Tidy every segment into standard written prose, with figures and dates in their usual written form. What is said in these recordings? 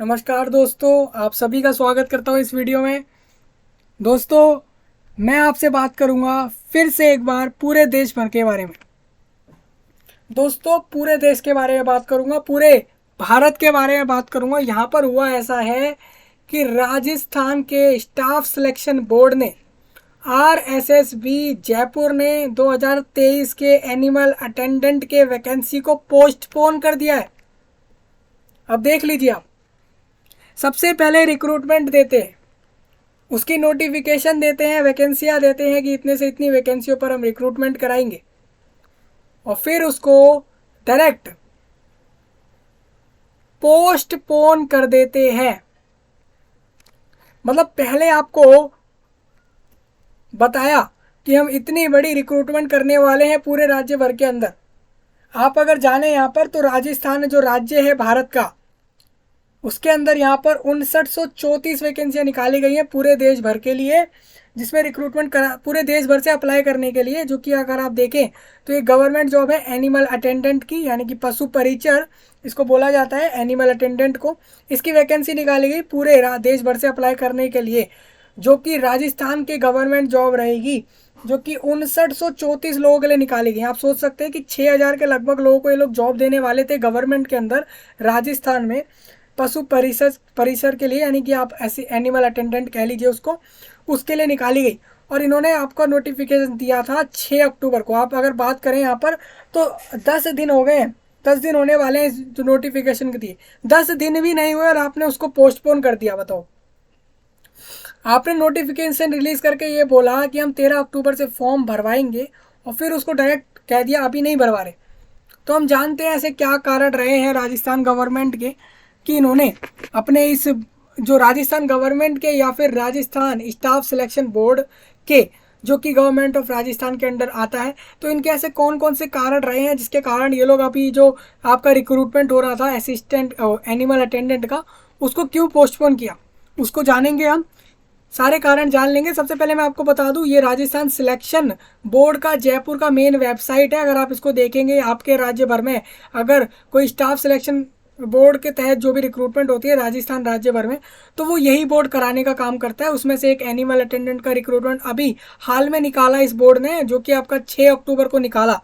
नमस्कार दोस्तों, आप सभी का स्वागत करता हूँ इस वीडियो में। दोस्तों, मैं आपसे बात करूँगा फिर से एक बार पूरे देश भर के बारे में। दोस्तों, पूरे देश के बारे में बात करूँगा, पूरे भारत के बारे में बात करूँगा। यहाँ पर हुआ ऐसा है कि राजस्थान के स्टाफ सिलेक्शन बोर्ड ने आरएसएसबी जयपुर ने 2023 के एनिमल अटेंडेंट के वैकेंसी को पोस्टपोन कर दिया है। अब देख लीजिए आप, सबसे पहले रिक्रूटमेंट देते हैं, उसकी नोटिफिकेशन देते हैं, वैकेंसियां देते हैं कि इतने से इतनी वैकेंसियों पर हम रिक्रूटमेंट कराएंगे, और फिर उसको डायरेक्ट पोस्टपोन कर देते हैं। मतलब पहले आपको बताया कि हम इतनी बड़ी रिक्रूटमेंट करने वाले हैं पूरे राज्य भर के अंदर। आप अगर जाने यहाँ पर तो राजस्थान जो राज्य है भारत का, उसके अंदर यहाँ पर 5934 वैकेंसियाँ निकाली गई हैं पूरे देश भर के लिए, जिसमें रिक्रूटमेंट करा पूरे देश भर से अप्लाई करने के लिए, जो कि अगर आप देखें तो ये गवर्नमेंट जॉब है एनिमल अटेंडेंट की, यानी कि पशु परिचर इसको बोला जाता है, एनिमल अटेंडेंट को। इसकी वैकेंसी निकाली गई पूरे देश भर से अप्लाई करने के लिए, जो कि राजस्थान के गवर्नमेंट जॉब रहेगी, जो कि 5934 लोगों के लिए निकाली गई। आप सोच सकते हैं कि 6000 के लगभग लोगों को ये लोग जॉब देने वाले थे गवर्नमेंट के अंदर राजस्थान में, पशु परिसर के लिए, यानी कि आप ऐसे एनिमल अटेंडेंट कह लीजिए उसको, उसके लिए निकाली गई। और इन्होंने आपका नोटिफिकेशन दिया था 6 अक्टूबर को। आप अगर बात करें यहाँ पर तो 10 दिन हो गए हैं, 10 दिन होने वाले हैं जो नोटिफिकेशन के दिए, 10 दिन भी नहीं हुए और आपने उसको पोस्टपोन कर दिया। बताओ, आपने नोटिफिकेशन रिलीज करके ये बोला कि हम 13 अक्टूबर से फॉर्म भरवाएंगे, और फिर उसको डायरेक्ट कह दिया अभी नहीं भरवा रहे। तो हम जानते हैं ऐसे क्या कारण रहे हैं राजस्थान गवर्नमेंट के कि इन्होंने अपने इस जो राजस्थान गवर्नमेंट के या फिर राजस्थान स्टाफ सिलेक्शन बोर्ड के, जो कि गवर्नमेंट ऑफ राजस्थान के अंडर आता है, तो इनके ऐसे कौन कौन से कारण रहे हैं जिसके कारण ये लोग अभी जो आपका रिक्रूटमेंट हो रहा था असिस्टेंट एनिमल अटेंडेंट का, उसको क्यों पोस्टपोन किया, उसको जानेंगे हम, सारे कारण जान लेंगे। सबसे पहले मैं आपको बता दूं, ये राजस्थान सिलेक्शन बोर्ड का जयपुर का मेन वेबसाइट है। अगर आप इसको देखेंगे, आपके राज्य भर में अगर कोई स्टाफ सिलेक्शन बोर्ड के तहत जो भी रिक्रूटमेंट होती है राजस्थान राज्य भर में, तो वो यही बोर्ड कराने का काम करता है। उसमें से एक एनिमल अटेंडेंट का रिक्रूटमेंट अभी हाल में निकाला इस बोर्ड ने, जो कि आपका 6 अक्टूबर को निकाला।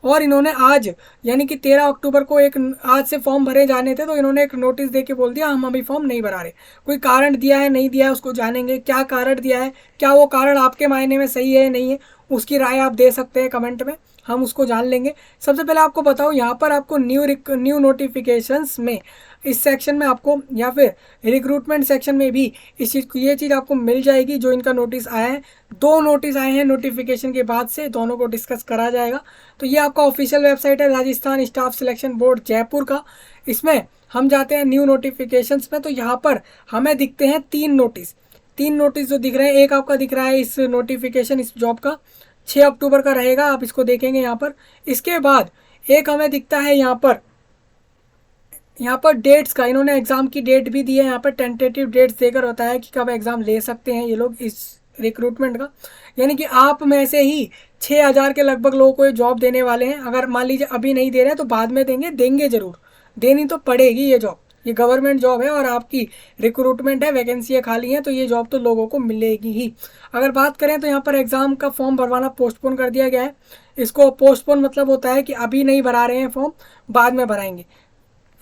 और इन्होंने आज यानी कि 13 अक्टूबर को एक, आज से फॉर्म भरे जाने थे, तो इन्होंने एक नोटिस दे के बोल दिया हम अभी फॉर्म नहीं भरा रहे। कोई कारण दिया है नहीं दिया है उसको जानेंगे, क्या कारण दिया है, क्या वो कारण आपके मायने में सही है नहीं है, उसकी राय आप दे सकते हैं कमेंट में, हम उसको जान लेंगे। सबसे पहले आपको बताओ, यहाँ पर आपको न्यू नोटिफिकेशंस में इस सेक्शन में आपको, या फिर रिक्रूटमेंट सेक्शन में भी ये चीज़ आपको मिल जाएगी जो इनका नोटिस आया है। 2 नोटिस आए हैं नोटिफिकेशन के बाद से, दोनों को डिस्कस करा जाएगा। तो ये आपका ऑफिशियल वेबसाइट है Rajasthan staff selection board Jaipur का। इसमें हम जाते हैं न्यू नोटिफिकेशंस में, तो यहाँ पर हमें दिखते हैं 3 नोटिस जो दिख रहे हैं। एक आपका दिख रहा है इस नोटिफिकेशन इस जॉब का 6 अक्टूबर का रहेगा, आप इसको देखेंगे यहाँ पर। इसके बाद एक हमें दिखता है यहाँ पर डेट्स का, इन्होंने एग्ज़ाम की डेट भी दी है यहाँ पर, टेंटेटिव डेट्स देकर बताया है कि कब एग्ज़ाम ले सकते हैं ये लोग इस रिक्रूटमेंट का। यानी कि आप में से ही 6000 के लगभग लोगों को ये जॉब देने वाले हैं। अगर मान लीजिए अभी नहीं दे रहे हैं तो बाद में देंगे ज़रूर, देनी तो पड़ेगी ये जॉब, ये गवर्नमेंट जॉब है और आपकी रिक्रूटमेंट है, वैकेंसियाँ खाली हैं, तो ये जॉब तो लोगों को मिलेगी ही। अगर बात करें तो यहाँ पर एग्ज़ाम का फॉर्म भरवाना पोस्टपोन कर दिया गया है। इसको पोस्टपोन मतलब होता है कि अभी नहीं भरा रहे हैं फॉर्म, बाद में भराएंगे,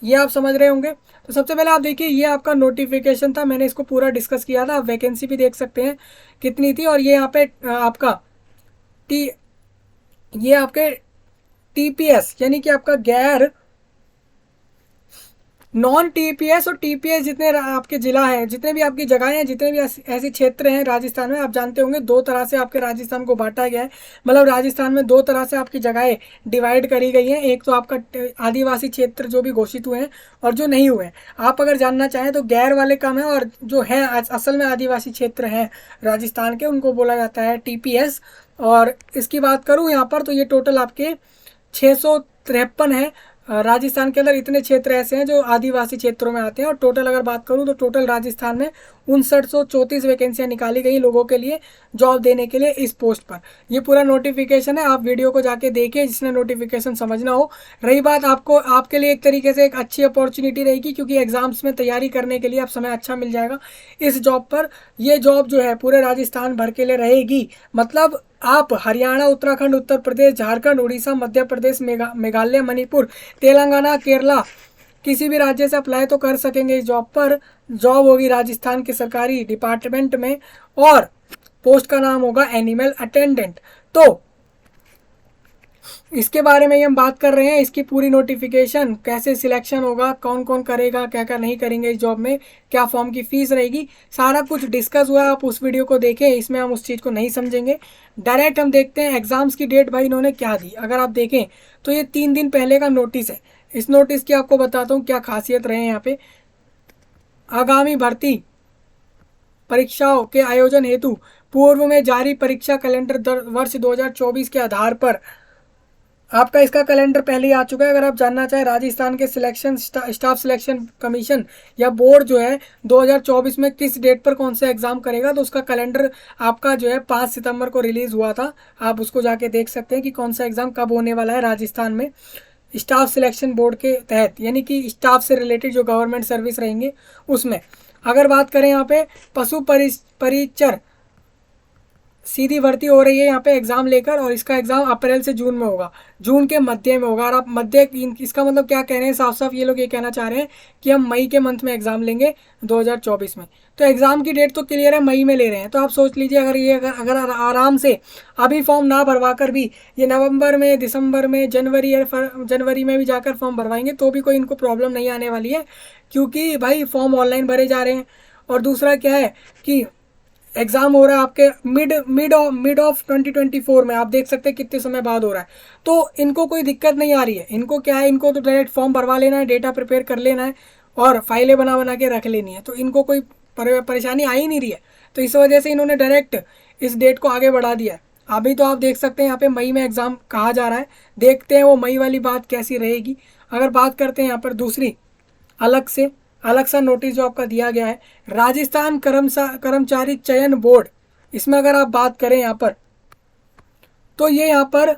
ये आप समझ रहे होंगे। तो सबसे पहले आप देखिए, ये आपका नोटिफिकेशन था, मैंने इसको पूरा डिस्कस किया था, आप वैकेंसी भी देख सकते हैं कितनी थी। और ये यहाँ पे आपका टी ये आपके टीपीएस यानी कि आपका गैर नॉन टीपीएस और टीपीएस जितने आपके जिला हैं, जितने भी आपकी जगहें हैं, जितने भी ऐसे क्षेत्र हैं राजस्थान में, आप जानते होंगे 2 तरह से आपके राजस्थान को बांटा गया है। मतलब राजस्थान में 2 तरह से आपकी जगहें डिवाइड करी गई हैं। एक तो आपका आदिवासी क्षेत्र जो भी घोषित हुए हैं और जो नहीं हुए हैं। आप अगर जानना चाहें तो गैर वाले कम है, और जो है असल में आदिवासी क्षेत्र हैं राजस्थान के, उनको बोला जाता है टीपीएस। और इसकी बात करूँ यहाँ पर तो ये टोटल आपके 653 है राजस्थान के अंदर इतने क्षेत्र ऐसे हैं जो आदिवासी क्षेत्रों में आते हैं, और टोटल अगर बात करूं तो टोटल राजस्थान में 5934 वैकेंसियां निकाली गई लोगों के लिए जॉब देने के लिए इस पोस्ट पर। ये पूरा नोटिफिकेशन है, आप वीडियो को जाके देखिए जिसने नोटिफिकेशन समझना हो। रही बात आपको, आपके लिए एक तरीके से एक अच्छी अपॉर्चुनिटी रहेगी, क्योंकि एग्जाम्स में तैयारी करने के लिए अब समय अच्छा मिल जाएगा इस जॉब पर। ये जॉब जो है पूरे राजस्थान भर के लिए रहेगी, मतलब आप हरियाणा, उत्तराखंड, उत्तर प्रदेश, झारखंड, उड़ीसा, मध्य प्रदेश, मेघालय, मणिपुर, तेलंगाना, केरला, किसी भी राज्य से अप्लाई तो कर सकेंगे इस जॉब पर। जॉब होगी राजस्थान के सरकारी डिपार्टमेंट में, और पोस्ट का नाम होगा एनिमल अटेंडेंट। तो इसके बारे में ही हम बात कर रहे हैं, इसकी पूरी नोटिफिकेशन, कैसे सिलेक्शन होगा, कौन कौन करेगा, क्या क्या नहीं करेंगे इस जॉब में, क्या फॉर्म की फीस रहेगी, सारा कुछ डिस्कस हुआ है। आप उस वीडियो को देखें, इसमें हम उस चीज़ को नहीं समझेंगे। डायरेक्ट हम देखते हैं एग्जाम्स की डेट भाई इन्होंने क्या दी। अगर आप देखें तो ये 3 दिन पहले का नोटिस है। इस नोटिस की आपको बताता हूँ क्या खासियत रहे हैं यहाँ पे। आगामी भर्ती परीक्षाओं के आयोजन हेतु पूर्व में जारी परीक्षा कैलेंडर वर्ष 2024 के आधार पर, आपका इसका कैलेंडर पहले ही आ चुका है। अगर आप जानना चाहें राजस्थान के सिलेक्शन स्टाफ सिलेक्शन कमीशन या बोर्ड जो है 2024 में किस डेट पर कौन सा एग्जाम करेगा, तो उसका कैलेंडर आपका जो है 5 सितंबर को रिलीज़ हुआ था। आप उसको जाके देख सकते हैं कि कौन सा एग्ज़ाम कब होने वाला है राजस्थान में स्टाफ सिलेक्शन बोर्ड के तहत, यानी कि स्टाफ से रिलेटेड जो गवर्नमेंट सर्विस रहेंगे उसमें। अगर बात करें यहाँ पे पशु परिचर सीधी भर्ती हो रही है यहाँ पे एग्ज़ाम लेकर, और इसका एग्ज़ाम अप्रैल से जून में होगा, जून के मध्य में होगा। और आप मध्य, इसका मतलब क्या कह रहे हैं, साफ साफ ये लोग ये कहना चाह रहे हैं कि हम मई के मंथ में एग्ज़ाम लेंगे 2024 में। तो एग्ज़ाम की डेट तो क्लियर है, मई में ले रहे हैं। तो आप सोच लीजिए, अगर आराम से अभी फॉर्म ना भरवा कर भी ये नवंबर में, दिसंबर में, जनवरी में भी जाकर फॉर्म भरवाएंगे तो भी कोई इनको प्रॉब्लम नहीं आने वाली है, क्योंकि भाई फॉर्म ऑनलाइन भरे जा रहे हैं। और दूसरा क्या है कि एग्ज़ाम हो रहा है आपके मिड ऑफ 2024 में, आप देख सकते हैं कितने समय बाद हो रहा है। तो इनको कोई दिक्कत नहीं आ रही है। इनको क्या है, इनको तो डायरेक्ट फॉर्म भरवा लेना है, डेटा प्रिपेयर कर लेना है और फाइलें बना बना के रख लेनी है। तो इनको कोई परेशानी आ ही नहीं रही है। तो इस वजह से इन्होंने डायरेक्ट इस डेट को आगे बढ़ा दिया है। अभी तो आप देख सकते हैं यहाँ पे मई में एग्ज़ाम कहा जा रहा है, देखते हैं वो मई वाली बात कैसी रहेगी। अगर बात करते हैं यहाँ पर दूसरी अलग सा नोटिस जो आपका दिया गया है, राजस्थान कर्मचारी चयन बोर्ड, इसमें अगर आप बात करें यहाँ पर, तो ये यहाँ पर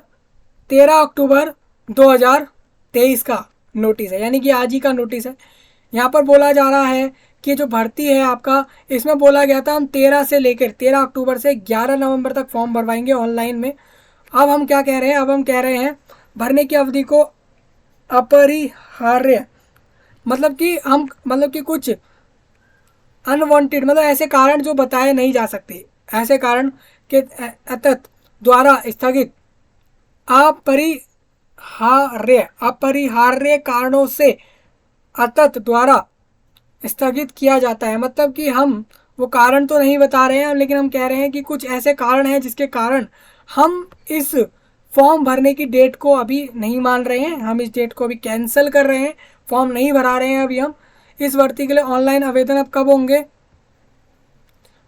13 अक्टूबर 2023 का नोटिस है, यानी कि आज ही का नोटिस है। यहाँ पर बोला जा रहा है कि जो भर्ती है आपका, इसमें बोला गया था हम 13 अक्टूबर से 11 नवंबर तक फॉर्म भरवाएंगे ऑनलाइन में। अब हम क्या कह रहे हैं, अब हम कह रहे हैं भरने की अवधि को अपरिहार्य, मतलब कि कुछ अनवांटेड, मतलब ऐसे कारण जो बताए नहीं जा सकते, ऐसे कारण के अतत द्वारा स्थगित, अपरिहार्य कारणों से अतत द्वारा स्थगित किया जाता है। मतलब कि हम वो कारण तो नहीं बता रहे हैं, लेकिन हम कह रहे हैं कि कुछ ऐसे कारण हैं जिसके कारण हम इस फॉर्म भरने की डेट को अभी नहीं मान रहे हैं, हम इस डेट को अभी कैंसिल कर रहे हैं, फॉर्म नहीं भरा रहे हैं अभी हम इस भर्ती के लिए। ऑनलाइन आवेदन अब कब होंगे,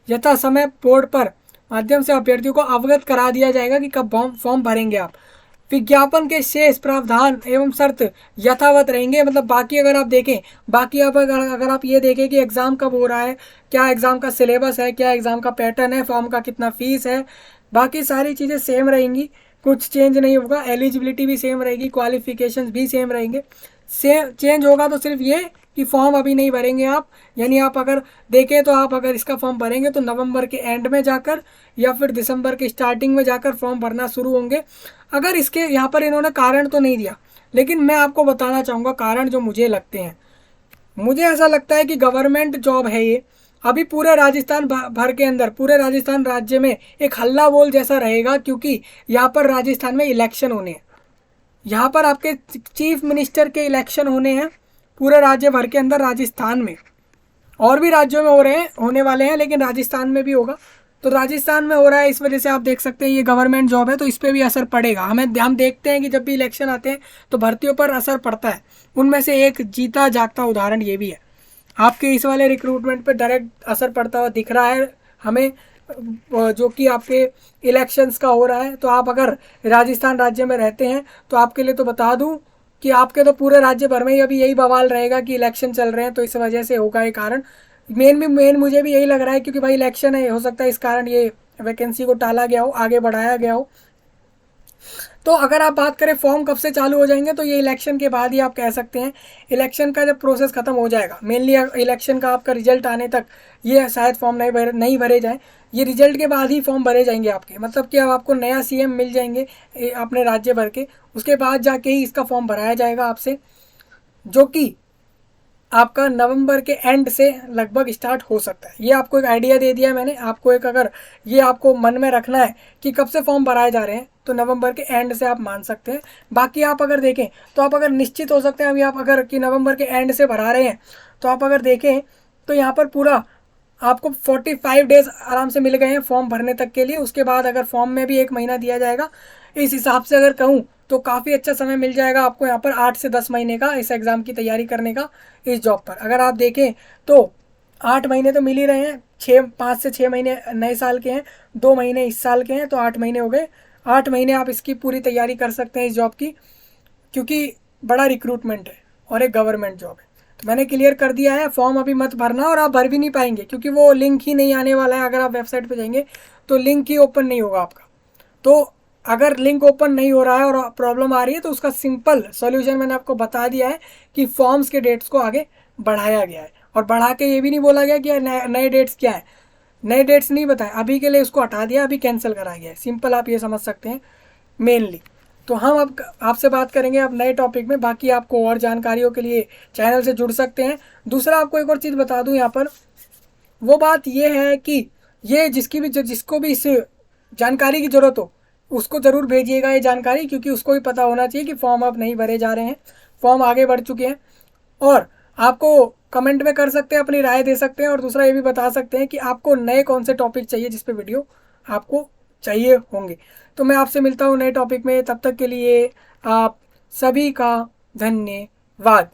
यथा समय बोर्ड पर माध्यम से अभ्यर्थियों को अवगत करा दिया जाएगा कि कब फॉर्म भरेंगे आप। विज्ञापन के शेष प्रावधान एवं शर्त यथावत रहेंगे। मतलब बाकी अगर आप देखें, बाकी अगर आप ये देखें कि एग्ज़ाम कब हो रहा है, क्या एग्ज़ाम का सिलेबस है, क्या एग्ज़ाम का पैटर्न है, फॉर्म का कितना फ़ीस है, बाकी सारी चीज़ें सेम रहेंगी, कुछ चेंज नहीं होगा। एलिजिबिलिटी भी सेम रहेगी, क्वालिफिकेशंस भी सेम रहेंगे। चेंज होगा तो सिर्फ ये कि फॉर्म अभी नहीं भरेंगे आप, यानी आप अगर देखें तो आप अगर इसका फॉर्म भरेंगे तो नवंबर के एंड में जाकर या फिर दिसंबर के स्टार्टिंग में जाकर फॉर्म भरना शुरू होंगे। अगर इसके यहाँ पर इन्होंने कारण तो नहीं दिया, लेकिन मैं आपको बताना चाहूँगा कारण जो मुझे लगते हैं। मुझे ऐसा लगता है कि गवर्नमेंट जॉब है ये, अभी पूरे राजस्थान भर के अंदर, पूरे राजस्थान राज्य में एक हल्ला बोल जैसा रहेगा, क्योंकि यहाँ पर राजस्थान में इलेक्शन होने हैं, यहाँ पर आपके चीफ मिनिस्टर के इलेक्शन होने हैं पूरे राज्य भर के अंदर। राजस्थान में और भी राज्यों में होने वाले हैं, लेकिन राजस्थान में भी होगा। तो राजस्थान में हो रहा है, इस वजह से आप देख सकते हैं ये गवर्नमेंट जॉब है, तो इस पर भी असर पड़ेगा। हम देखते हैं कि जब भी इलेक्शन आते हैं तो भर्तियों पर असर पड़ता है। उनमें से एक जीता जागता उदाहरण ये भी है। आपके इस वाले रिक्रूटमेंट पर डायरेक्ट असर पड़ता हुआ दिख रहा है हमें, जो कि आपके इलेक्शंस का हो रहा है। तो आप अगर राजस्थान राज्य में रहते हैं तो आपके लिए तो बता दूं, कि आपके तो पूरे राज्य भर में ही अभी यही बवाल रहेगा कि इलेक्शन चल रहे हैं, तो इस वजह से होगा ये कारण। मेन मुझे भी यही लग रहा है, क्योंकि भाई इलेक्शन है, हो सकता है इस कारण ये वैकेंसी को टाला गया हो, आगे बढ़ाया गया हो। तो अगर आप बात करें फॉर्म कब से चालू हो जाएंगे, तो ये इलेक्शन के बाद ही आप कह सकते हैं। इलेक्शन का जब प्रोसेस खत्म हो जाएगा, मेनली इलेक्शन का आपका रिजल्ट आने तक ये शायद फॉर्म नहीं भरे जाएँ। ये रिजल्ट के बाद ही फॉर्म भरे जाएंगे आपके, मतलब कि अब आपको नया सीएम मिल जाएंगे अपने राज्य भर के, उसके बाद जाके ही इसका फॉर्म भराया जाएगा आपसे, जो कि आपका नवंबर के एंड से लगभग स्टार्ट हो सकता है। ये आपको एक आइडिया दे दिया मैंने आपको, एक अगर ये आपको मन में रखना है कि कब से फॉर्म भराए जा रहे हैं, तो नवंबर के एंड से आप मान सकते हैं। बाकी आप अगर देखें तो आप अगर निश्चित हो सकते हैं अभी आप अगर कि नवंबर के एंड से भरा रहे हैं, तो आप अगर देखें तो यहाँ पर पूरा आपको 45 डेज आराम से मिल गए हैं फॉर्म भरने तक के लिए। उसके बाद अगर फॉर्म में भी 1 महीना दिया जाएगा, इस हिसाब से अगर कहूँ तो काफ़ी अच्छा समय मिल जाएगा आपको यहाँ पर 8 से 10 महीने का इस एग्ज़ाम की तैयारी करने का इस जॉब पर। अगर आप देखें तो 8 महीने तो मिल ही रहे हैं, 5 से 6 महीने नए साल के हैं, 2 महीने इस साल के हैं, तो 8 महीने हो गए। 8 महीने आप इसकी पूरी तैयारी कर सकते हैं इस जॉब की, क्योंकि बड़ा रिक्रूटमेंट है और एक गवर्नमेंट जॉब है। तो मैंने क्लियर कर दिया है, फॉर्म अभी मत भरना, और आप भर भी नहीं पाएंगे क्योंकि वो लिंक ही नहीं आने वाला है। अगर आप वेबसाइट पे जाएंगे तो लिंक ही ओपन नहीं होगा आपका। तो अगर लिंक ओपन नहीं हो रहा है और प्रॉब्लम आ रही है, तो उसका सिंपल सॉल्यूशन मैंने आपको बता दिया है कि फॉर्म्स के डेट्स को आगे बढ़ाया गया है, और बढ़ा के ये भी नहीं बोला गया कि नए डेट्स क्या है, नए डेट्स नहीं बताए, अभी के लिए उसको हटा दिया, अभी कैंसिल कराया गया है। सिंपल आप ये समझ सकते हैं मेनली। तो हम अब आपसे बात करेंगे अब नए टॉपिक में। बाकी आपको और जानकारियों के लिए चैनल से जुड़ सकते हैं। दूसरा आपको एक और चीज़ बता दूं यहाँ पर, वो बात ये है कि ये जिसको भी इस जानकारी की ज़रूरत हो, उसको ज़रूर भेजिएगा ये जानकारी, क्योंकि उसको भी पता होना चाहिए कि फॉर्म अब नहीं भरे जा रहे हैं, फॉर्म आगे बढ़ चुके हैं। और आपको कमेंट में कर सकते हैं, अपनी राय दे सकते हैं, और दूसरा ये भी बता सकते हैं कि आपको नए कौन से टॉपिक चाहिए जिस पे वीडियो आपको चाहिए होंगे। तो मैं आपसे मिलता हूँ नए टॉपिक में, तब तक के लिए आप सभी का धन्यवाद।